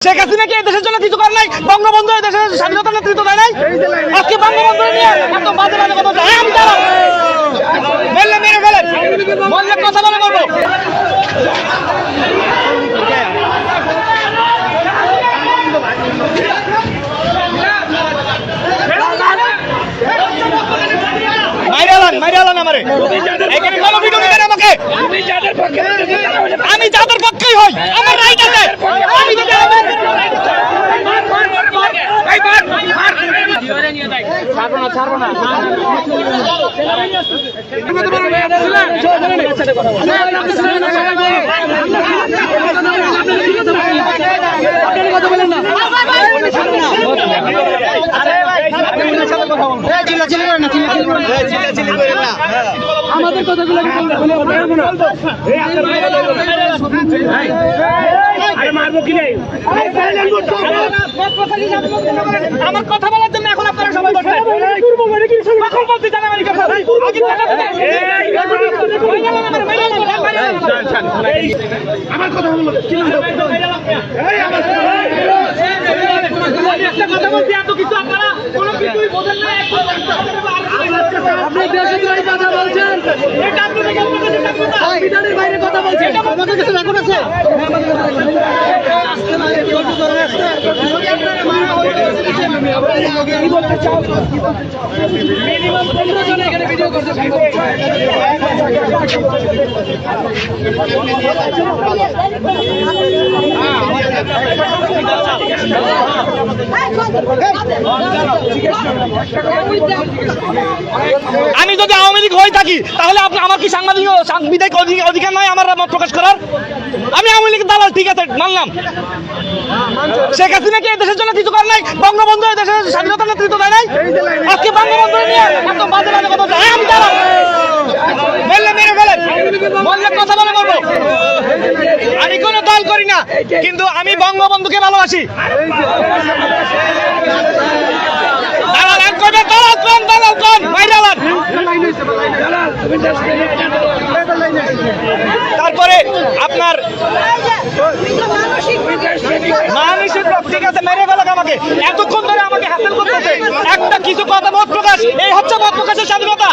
শেখ হাসিনা কি দেশের জন্য কিছু করে নাই? বঙ্গবন্ধু দেশের স্বাধীনতা নেতৃত্ব দেয় নাই? আজকে বঙ্গবন্ধু নিয়ে এত বাজে বাজে কথা বলছে। আমি দাঁড়াও, বললে মেরে ফেলেন, বললে কথা বলে বলবো। মাইরালান আমারে এখানে কোনো ভিডিও নেবেন আমাকে। আমি যাদের পক্ষেই হই, আমার রাইট আছে। আমি যদি ছাড়বো না আমাদের কথাগুলো আমার কথা বলার জন্য এখন আপনারা সবাই আমার কথা বলো একটা কথা বলছি, এত কিছু আপনারা কোনো কিছুই বোঝেন না। আপনি দেশের বাইরে কথা বলছেন, এটা সংবিধানের বাইরে কথা বলছেন। আমাদের কাছে রেকর্ড আছে, মিনিমাম 15 জন এখানে ভিডিও করতে আমি যদি আওয়ামী লীগ হয়ে থাকি তাহলে আমার কি সাংবিধানিক অধিকার নয় আমার মত প্রকাশ করার? আমি আওয়ামী লীগের দালাল, ঠিক আছে, মানলাম। শেখ হাসিনা কি দেশের জন্য কিছু করে নাই? বঙ্গবন্ধু দেশের স্বাধীনতা নেতৃত্ব দেয় নাই? আজকে বঙ্গবন্ধু নিয়ে এত বাজে বাজে কথা বলছে। আমি দাঁড়াও, বললে মেরে ফেলেন, বললে কথা বলে বলবো। আমি কোনো দল করি না, কিন্তু আমি বঙ্গবন্ধুকে ভালোবাসি। তারপরে আপনার ঠিক আছে, মেরে ফেলাক আমাকে। এতক্ষণ ধরে আমাকে হাসিল করতেছে একটা কিছু কথা, মত প্রকাশ, এই হচ্ছে মত প্রকাশের স্বাধীনতা।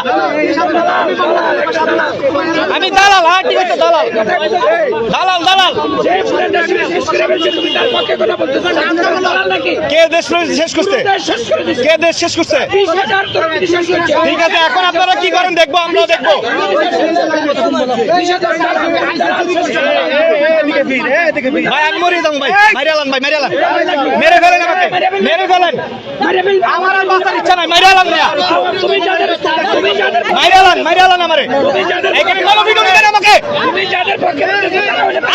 আমি দালাল, হ্যাঁ ঠিক আছে, দালাল দালাল দালাল। কে দেশ শেষ করছে? কে দেশ শেষ করছে? ঠিক আছে, এখন আপনারা কি করেন দেখবো, আমরাও দেখবো। ভাই আমি মরে যাবো ভাই, মাইরালান ভাই, মাইরালান, মেরে ফেলেন আমাকে, মেরে ফেলেন। আমার আর বাঁচার ইচ্ছা নাই, মাইরালান ভাইয়া, মাইরালান, মাইরালান আমারে এখানে কোনো ভিডিও নেবেন আমাকে।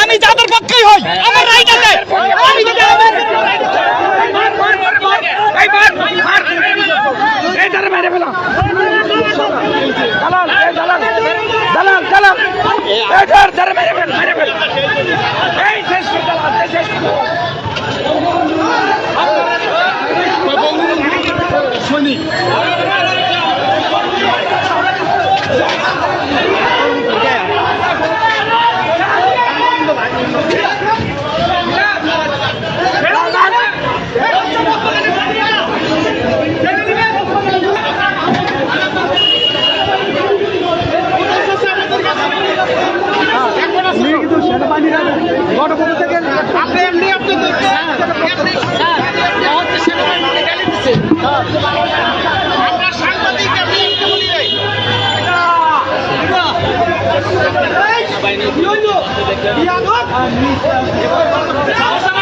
আমি যাদের পক্ষেই হই, আমার রাইট আছে। আমি যদি সাংবাদিক